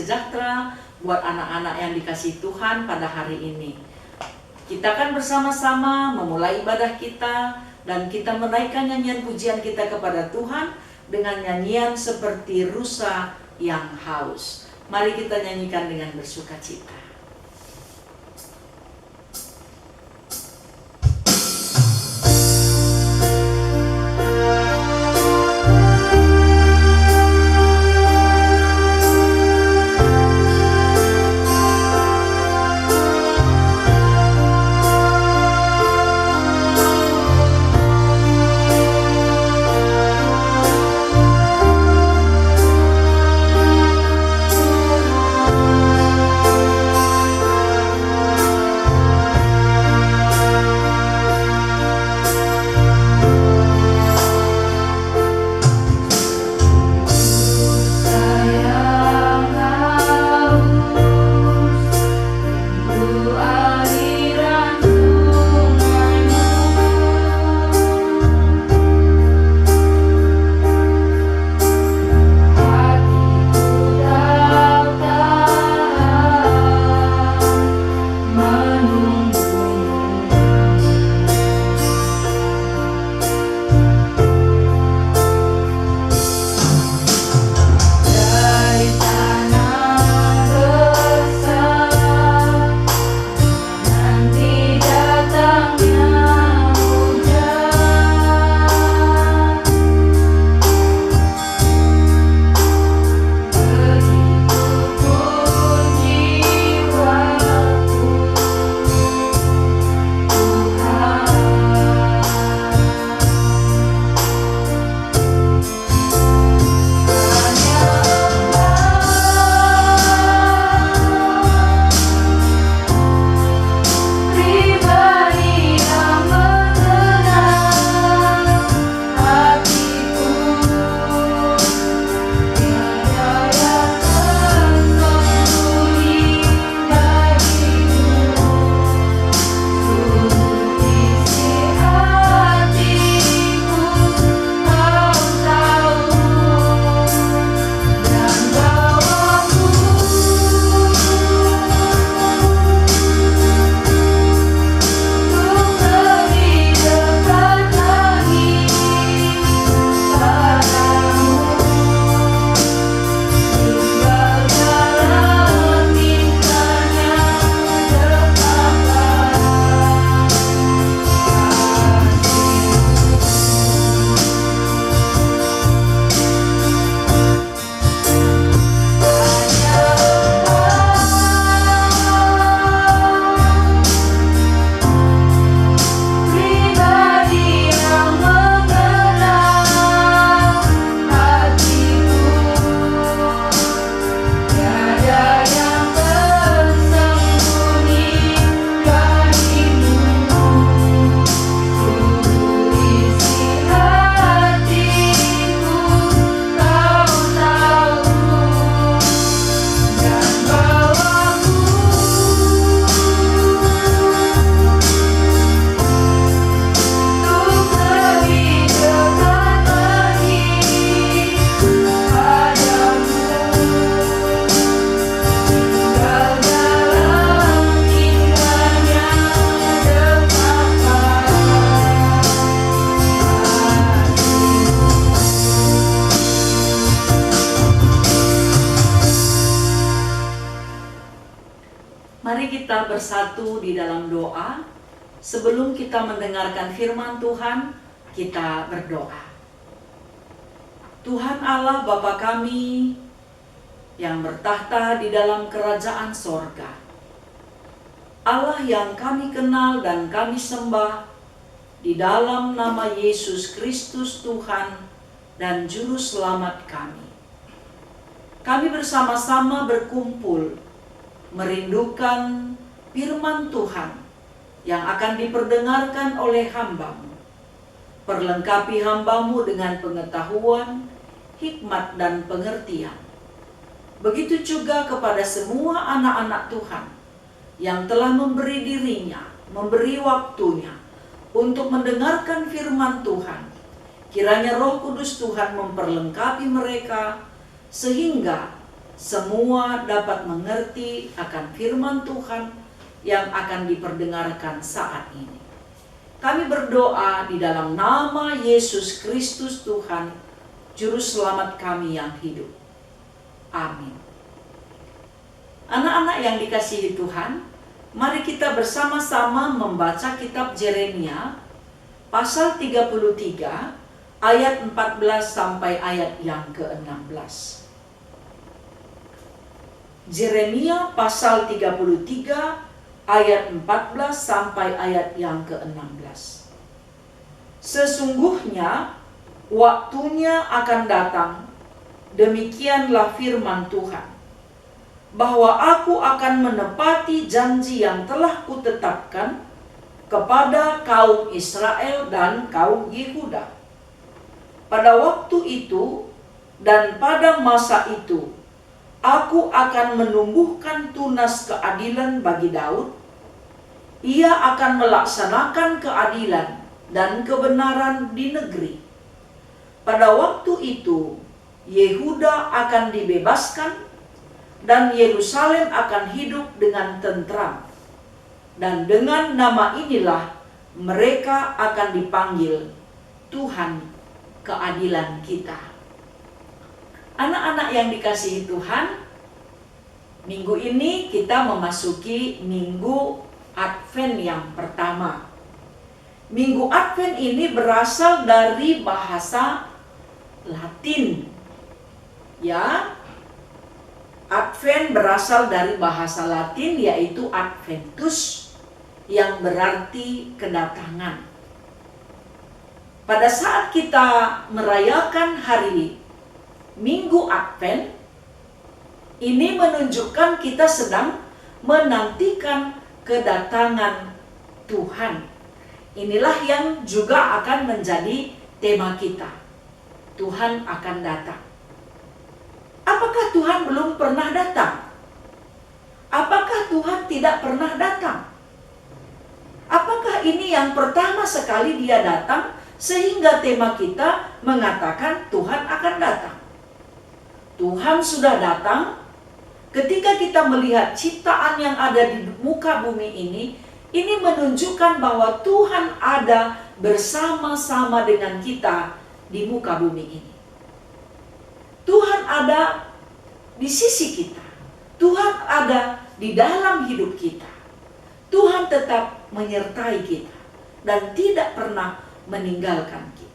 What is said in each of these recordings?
sejahtera buat anak-anak yang dikasihi Tuhan pada hari ini. Kita akan bersama-sama memulai ibadah kita dan kita menaikkan nyanyian pujian kita kepada Tuhan dengan nyanyian seperti rusa yang haus. Mari kita nyanyikan dengan bersukacita. Mari kita bersatu di dalam doa. Sebelum kita mendengarkan firman Tuhan, kita berdoa. Tuhan Allah Bapa kami yang bertahta di dalam kerajaan sorga, Allah yang kami kenal dan kami sembah, di dalam nama Yesus Kristus Tuhan dan Juru Selamat kami. Kami bersama-sama berkumpul merindukan firman Tuhan yang akan diperdengarkan oleh hamba-Mu. Perlengkapi hamba-Mu dengan pengetahuan, hikmat, dan pengertian. Begitu juga kepada semua anak-anak Tuhan yang telah memberi dirinya, memberi waktunya untuk mendengarkan firman Tuhan. Kiranya Roh Kudus Tuhan memperlengkapi mereka sehingga semua dapat mengerti akan firman Tuhan yang akan diperdengarkan saat ini. Kami berdoa di dalam nama Yesus Kristus Tuhan, Juru Selamat kami yang hidup. Amin. Anak-anak yang dikasihi Tuhan, mari kita bersama-sama membaca kitab Yeremia pasal 33 ayat 14 sampai ayat yang ke-16. Yeremia pasal 33 ayat 14 sampai ayat yang ke-16. Sesungguhnya waktunya akan datang, demikianlah firman Tuhan, bahwa aku akan menepati janji yang telah kutetapkan kepada kaum Israel dan kaum Yehuda. Pada waktu itu dan pada masa itu, aku akan menumbuhkan tunas keadilan bagi Daud. Ia akan melaksanakan keadilan dan kebenaran di negeri. Pada waktu itu, Yehuda akan dibebaskan dan Yerusalem akan hidup dengan tentram. Dan dengan nama inilah mereka akan dipanggil Tuhan keadilan kita. Anak-anak yang dikasihi Tuhan, minggu ini kita memasuki minggu Advent yang pertama. Minggu Advent ini berasal dari bahasa Latin. Ya, Advent berasal dari bahasa Latin yaitu Adventus, yang berarti kedatangan. Pada saat kita merayakan hari Minggu Advent, ini menunjukkan kita sedang menantikan kedatangan Tuhan. Inilah yang juga akan menjadi tema kita. Tuhan akan datang. Apakah Tuhan belum pernah datang? Apakah Tuhan tidak pernah datang? Apakah ini yang pertama sekali Dia datang sehingga tema kita mengatakan Tuhan akan datang? Tuhan sudah datang. Ketika kita melihat ciptaan yang ada di muka bumi ini menunjukkan bahwa Tuhan ada bersama-sama dengan kita di muka bumi ini. Tuhan ada di sisi kita. Tuhan ada di dalam hidup kita. Tuhan tetap menyertai kita dan tidak pernah meninggalkan kita.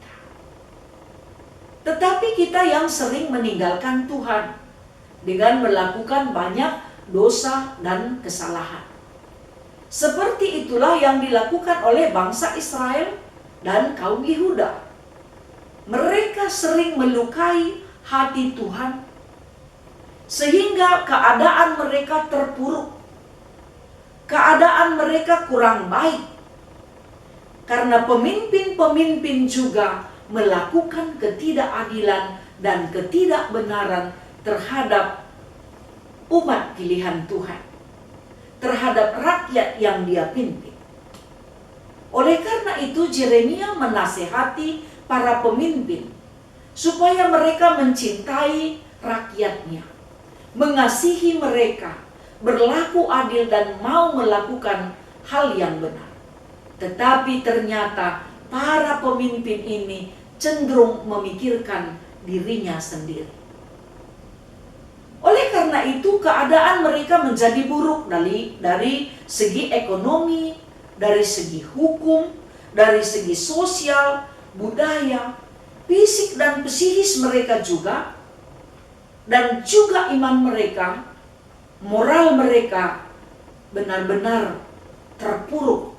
Tetapi kita yang sering meninggalkan Tuhan dengan melakukan banyak dosa dan kesalahan. Seperti itulah yang dilakukan oleh bangsa Israel dan kaum Yehuda. Mereka sering melukai hati Tuhan sehingga keadaan mereka terpuruk. Keadaan mereka kurang baik. Karena pemimpin-pemimpin juga melakukan ketidakadilan dan ketidakbenaran terhadap umat pilihan Tuhan, terhadap rakyat yang Dia pimpin. Oleh karena itu Yeremia menasehati para pemimpin supaya mereka mencintai rakyatnya, mengasihi mereka, berlaku adil dan mau melakukan hal yang benar. Tetapi ternyata para pemimpin ini cenderung memikirkan dirinya sendiri. Oleh karena itu keadaan mereka menjadi buruk dari segi ekonomi, dari segi hukum, dari segi sosial, budaya, fisik dan psikis mereka juga, dan juga iman mereka, moral mereka benar-benar terpuruk.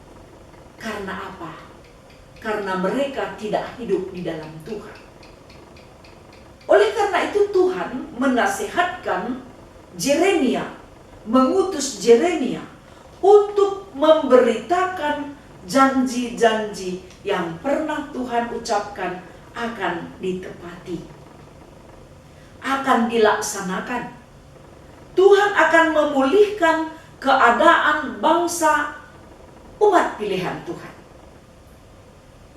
Karena apa? Karena mereka tidak hidup di dalam Tuhan. Oleh karena itu Tuhan menasihatkan Yeremia, mengutus Yeremia untuk memberitakan janji-janji yang pernah Tuhan ucapkan akan ditepati, akan dilaksanakan. Tuhan akan memulihkan keadaan bangsa umat pilihan Tuhan,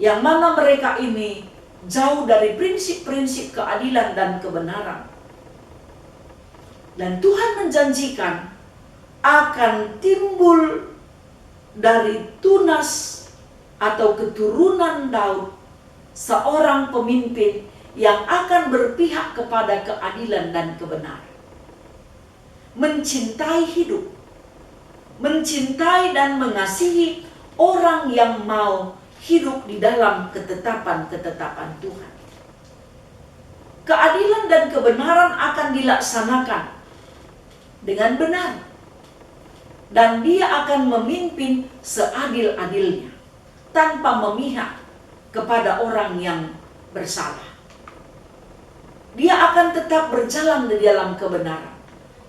yang mana mereka ini jauh dari prinsip-prinsip keadilan dan kebenaran. Dan Tuhan menjanjikan akan timbul dari tunas atau keturunan Daud seorang pemimpin yang akan berpihak kepada keadilan dan kebenaran. Mencintai hidup, mencintai dan mengasihi orang yang mau hidup di dalam ketetapan-ketetapan Tuhan. Keadilan dan kebenaran akan dilaksanakan dengan benar. Dan dia akan memimpin seadil-adilnya, tanpa memihak kepada orang yang bersalah. Dia akan tetap berjalan di dalam kebenaran.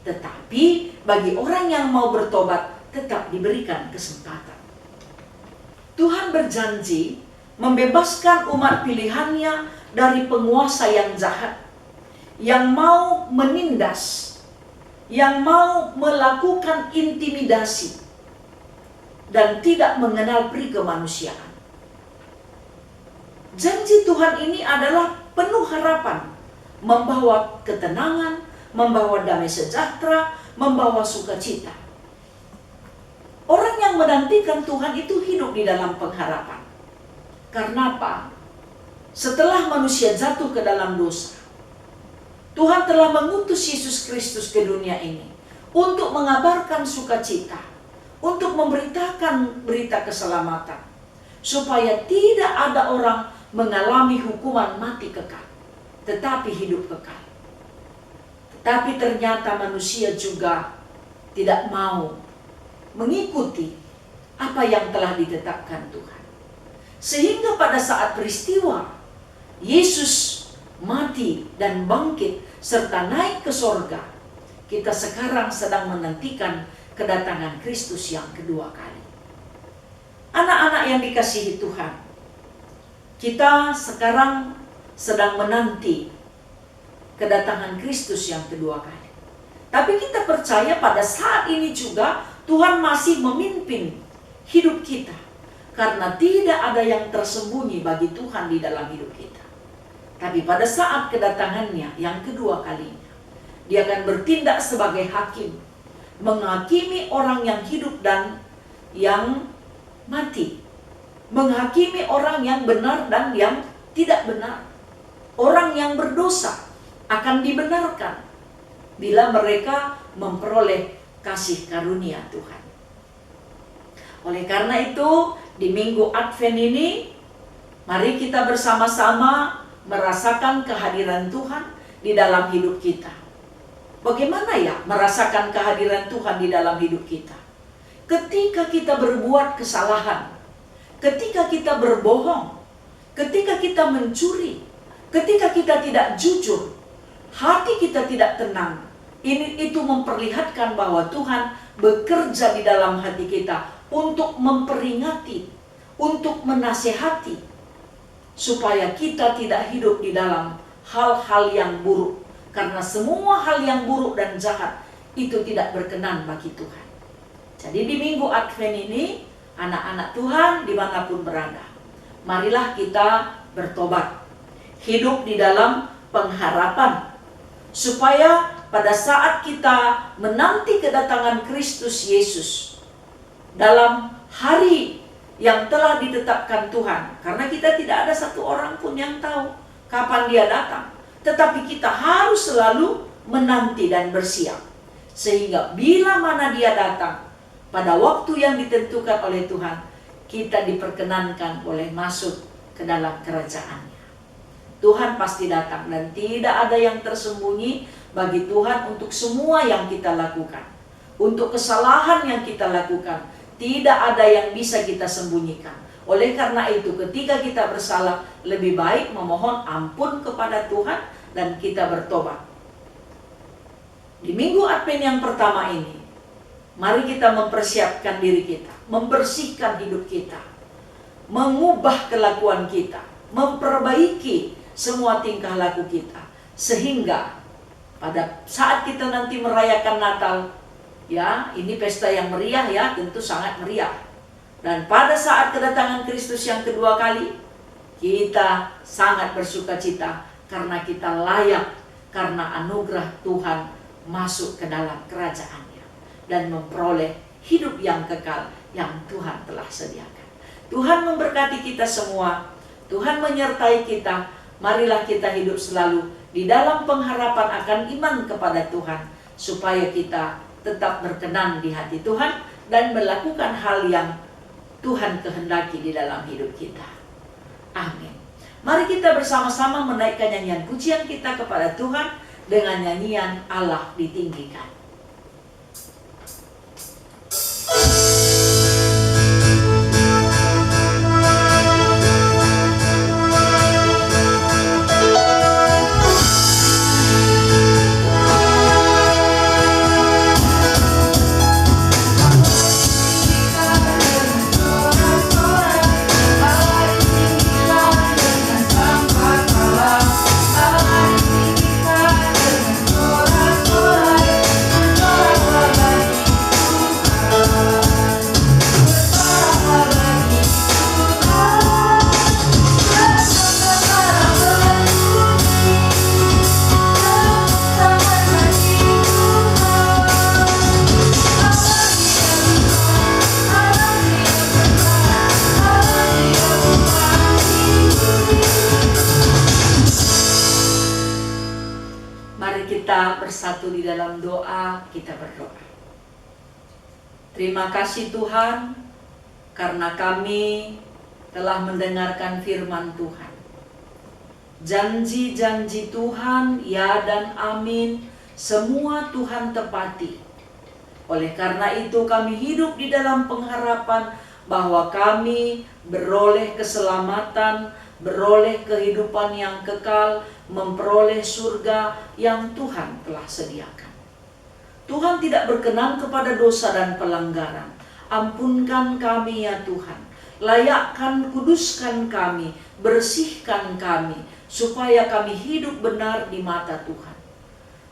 Tetapi bagi orang yang mau bertobat, tetap diberikan kesempatan. Tuhan berjanji membebaskan umat pilihannya dari penguasa yang jahat, yang mau menindas, yang mau melakukan intimidasi, dan tidak mengenal peri kemanusiaan. Janji Tuhan ini adalah penuh harapan, membawa ketenangan, membawa damai sejahtera, membawa sukacita. Orang yang menantikan Tuhan itu hidup di dalam pengharapan. Karena apa? Setelah manusia jatuh ke dalam dosa, Tuhan telah mengutus Yesus Kristus ke dunia ini untuk mengabarkan sukacita, untuk memberitakan berita keselamatan, supaya tidak ada orang mengalami hukuman mati kekal, tetapi hidup kekal. Tetapi ternyata manusia juga tidak mau mengikuti apa yang telah ditetapkan Tuhan. Sehingga pada saat peristiwa Yesus mati dan bangkit serta naik ke sorga, kita sekarang sedang menantikan kedatangan Kristus yang kedua kali. Anak-anak yang dikasihi Tuhan, kita sekarang sedang menanti kedatangan Kristus yang kedua kali. Tapi kita percaya pada saat ini juga Tuhan masih memimpin hidup kita, karena tidak ada yang tersembunyi bagi Tuhan di dalam hidup kita. Tapi pada saat kedatangannya yang kedua kalinya, dia akan bertindak sebagai hakim, menghakimi orang yang hidup dan yang mati, menghakimi orang yang benar dan yang tidak benar. Orang yang berdosa akan dibenarkan bila mereka memperoleh kasih karunia Tuhan. Oleh karena itu, di Minggu Advent ini, mari kita bersama-sama merasakan kehadiran Tuhan di dalam hidup kita. Bagaimana ya merasakan kehadiran Tuhan di dalam hidup kita? Ketika kita berbuat kesalahan, ketika kita berbohong, ketika kita mencuri, ketika kita tidak jujur, hati kita tidak tenang. Itu memperlihatkan bahwa Tuhan bekerja di dalam hati kita untuk memperingati, untuk menasehati, supaya kita tidak hidup di dalam hal-hal yang buruk. Karena semua hal yang buruk dan jahat itu tidak berkenan bagi Tuhan. Jadi di Minggu Advent ini, anak-anak Tuhan dimanapun berada, marilah kita bertobat, hidup di dalam pengharapan, supaya pada saat kita menanti kedatangan Kristus Yesus dalam hari yang telah ditetapkan Tuhan, karena kita tidak ada satu orang pun yang tahu kapan dia datang, tetapi kita harus selalu menanti dan bersiap, sehingga bila mana dia datang pada waktu yang ditentukan oleh Tuhan, kita diperkenankan boleh masuk ke dalam kerajaannya. Tuhan pasti datang dan tidak ada yang tersembunyi bagi Tuhan untuk semua yang kita lakukan. Untuk kesalahan yang kita lakukan, tidak ada yang bisa kita sembunyikan. Oleh karena itu, ketika kita bersalah, lebih baik memohon ampun kepada Tuhan dan kita bertobat. Di Minggu Advent yang pertama ini, mari kita mempersiapkan diri kita, membersihkan hidup kita, mengubah kelakuan kita, memperbaiki semua tingkah laku kita, sehingga pada saat kita nanti merayakan Natal, ya, ini pesta yang meriah ya, tentu sangat meriah. Dan pada saat kedatangan Kristus yang kedua kali, kita sangat bersuka cita karena kita layak, karena anugerah Tuhan masuk ke dalam kerajaan-Nya dan memperoleh hidup yang kekal yang Tuhan telah sediakan. Tuhan memberkati kita semua. Tuhan menyertai kita. Marilah kita hidup selalu di dalam pengharapan akan iman kepada Tuhan, supaya kita tetap berkenan di hati Tuhan dan melakukan hal yang Tuhan kehendaki di dalam hidup kita. Amin. Mari kita bersama-sama menaikkan nyanyian pujian kita kepada Tuhan dengan nyanyian Allah Ditinggikan. Bersatu di dalam doa, kita berdoa. Terima kasih Tuhan, karena kami telah mendengarkan firman Tuhan. Janji-janji Tuhan, ya dan amin, semua Tuhan tepati. Oleh karena itu kami hidup di dalam pengharapan bahwa kami beroleh keselamatan, beroleh kehidupan yang kekal, memperoleh surga yang Tuhan telah sediakan. Tuhan tidak berkenan kepada dosa dan pelanggaran. Ampunkan kami ya Tuhan. Layakkan, kuduskan kami, bersihkan kami, supaya kami hidup benar di mata Tuhan.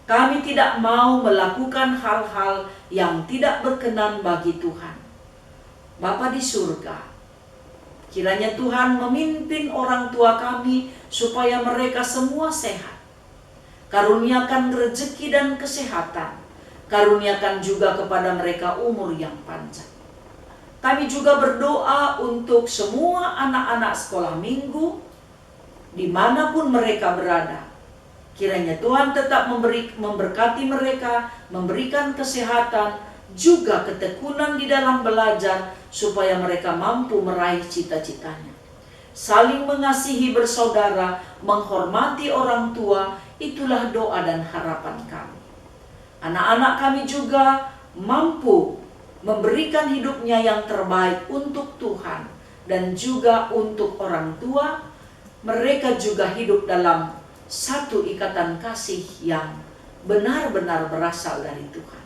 Kami tidak mau melakukan hal-hal yang tidak berkenan bagi Tuhan. Bapa di surga, kiranya Tuhan memimpin orang tua kami supaya mereka semua sehat. Karuniakan rezeki dan kesehatan. Karuniakan juga kepada mereka umur yang panjang. Kami juga berdoa untuk semua anak-anak sekolah minggu, dimanapun mereka berada. Kiranya Tuhan tetap memberkati mereka, memberikan kesehatan, juga ketekunan di dalam belajar, supaya mereka mampu meraih cita-citanya. Saling mengasihi bersaudara, menghormati orang tua, itulah doa dan harapan kami. Anak-anak kami juga mampu memberikan hidupnya yang terbaik untuk Tuhan dan juga untuk orang tua. Mereka juga hidup dalam satu ikatan kasih yang benar-benar berasal dari Tuhan.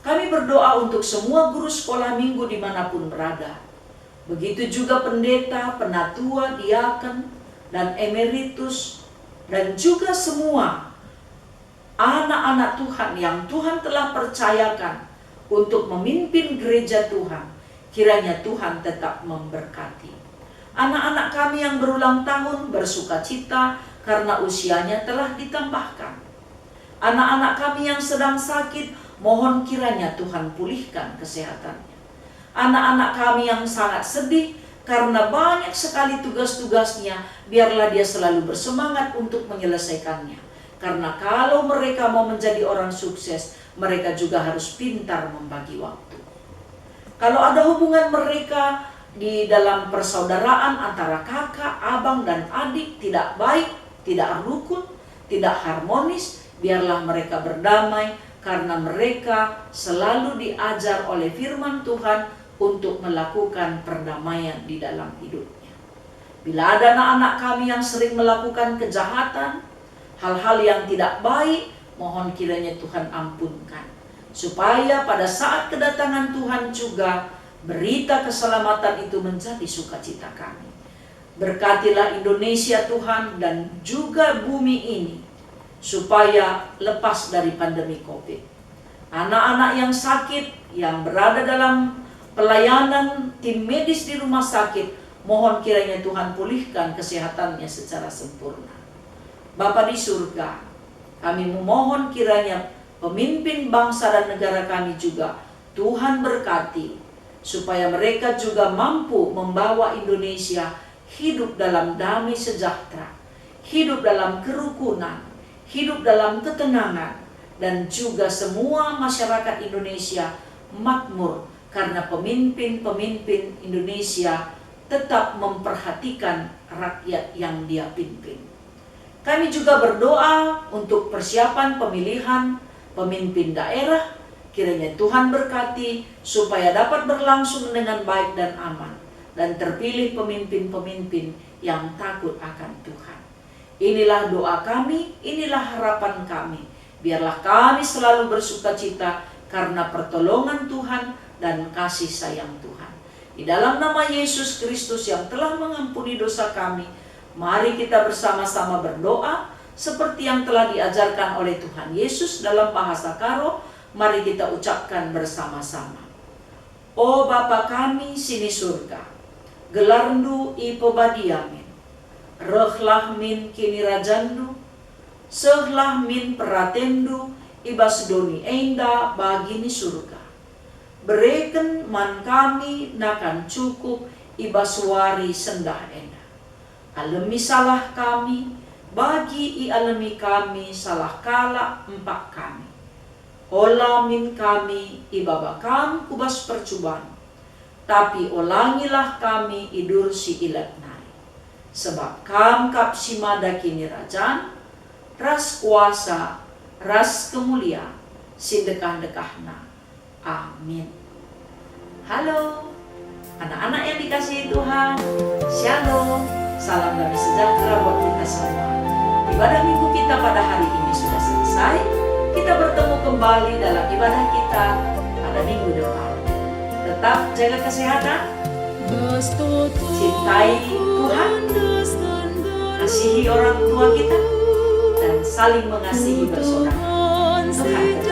Kami berdoa untuk semua guru sekolah minggu dimanapun berada. Begitu juga pendeta, penatua, diaken, dan emeritus, dan juga semua anak-anak Tuhan yang Tuhan telah percayakan untuk memimpin gereja Tuhan. Kiranya Tuhan tetap memberkati. Anak-anak kami yang berulang tahun bersukacita karena usianya telah ditambahkan. Anak-anak kami yang sedang sakit, mohon kiranya Tuhan pulihkan kesehatannya. Anak-anak kami yang sangat sedih karena banyak sekali tugas-tugasnya, biarlah dia selalu bersemangat untuk menyelesaikannya. Karena kalau mereka mau menjadi orang sukses, mereka juga harus pintar membagi waktu. Kalau ada hubungan mereka di dalam persaudaraan antara kakak, abang, dan adik tidak baik, tidak rukun, tidak harmonis, biarlah mereka berdamai, karena mereka selalu diajar oleh firman Tuhan untuk melakukan perdamaian di dalam hidupnya. Bila ada anak-anak kami yang sering melakukan kejahatan, hal-hal yang tidak baik, mohon kiranya Tuhan ampunkan. Supaya pada saat kedatangan Tuhan juga, berita keselamatan itu menjadi sukacita kami. Berkatilah Indonesia Tuhan dan juga bumi ini, supaya lepas dari pandemi COVID. Anak-anak yang sakit, yang berada dalam pelayanan tim medis di rumah sakit, mohon kiranya Tuhan pulihkan kesehatannya secara sempurna. Bapa di surga, kami memohon kiranya Pemimpin bangsa dan negara kami juga Tuhan berkati, supaya mereka juga mampu membawa Indonesia hidup dalam damai sejahtera, hidup dalam kerukunan, hidup dalam ketenangan, dan juga semua masyarakat Indonesia makmur karena pemimpin-pemimpin Indonesia tetap memperhatikan rakyat yang dia pimpin. Kami juga berdoa untuk persiapan pemilihan pemimpin daerah. Kiranya Tuhan berkati supaya dapat berlangsung dengan baik dan aman, dan terpilih pemimpin-pemimpin yang takut akan Tuhan. Inilah doa kami, inilah harapan kami. Biarlah kami selalu bersukacita karena pertolongan Tuhan dan kasih sayang Tuhan. Di dalam nama Yesus Kristus yang telah mengampuni dosa kami, mari kita bersama-sama berdoa seperti yang telah diajarkan oleh Tuhan Yesus dalam bahasa Karo. Mari kita ucapkan bersama-sama. O Bapa kami sini surga, gelarndu ipo badiamin, rehlah min kini rajandu, sehlah min peratendu ibas doni enda bagini surga. Bereken man kami nakan cukup ibas wari sendah enda. Alemi salah kami, bagi i alemi kami salah kala empak kami. Ola min kami ibabakam kubas percubaan, tapi olangilah kami idur si ilat nai. Sebab kam kap simada kini rajan, ras kuasa, ras kemuliaan, sindekah-dekahna. Amin. Halo, anak-anak yang dikasihi Tuhan, Shalom, salam damai sejahtera buat kita semua. Ibadah minggu kita pada hari ini sudah selesai. Kita bertemu kembali dalam ibadah kita pada minggu depan. Tetap jaga kesehatan, cintai Tuhan, kasihi orang tua kita, dan saling mengasihi bersaudara. Tuhan